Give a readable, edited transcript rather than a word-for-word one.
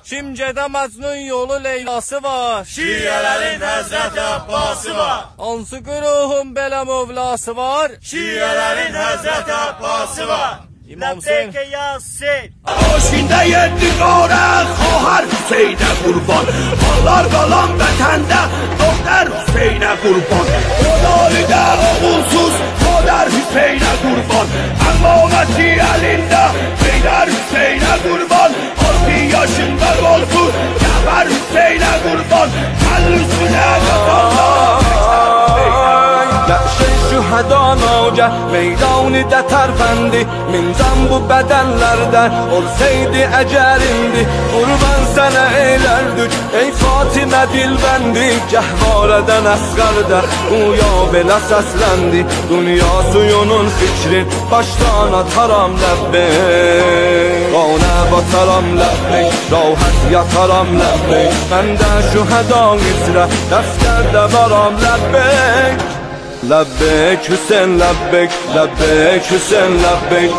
Şimce'de Mecnun yolu Leylası var. Şiələrin Həzrət Əbbası var. Hansı güruhun belə mövlası var? Şiələrin Həzrət Əbbası var. İmam Hüseyin. Ləbbeyke ya Hüseyin. Başında yetti qore Xahar Hüseynə qurban. Mallar qalan vətəndə Doktor Hüseynə qurban. Onalidə oğulsuz Kader Hüseynə qurban. Əmaməti əlində Heydər Hüseynə qurban. 6 yaşında qolsuz Cəfər Hüseynə qurban. Əl üstünə qatanlar لعشق شهدا ناگه میدانی ده ترفندی من bu bedenlerde olsaydı ecerimdi Kurban sana eylerdik ey Fatime dilbendi Cehvareden esgerde uya bela seslendi Dünya suyunun fikrin baştan ataram lebbeyk Qane bataram lebbeyk rahat yataram lebbeyk Ben de şüheda izre defterde varam lebbeyk Lebbeyk Hüseyin lebbeyk, lebbeyk Hüseyin lebbeyk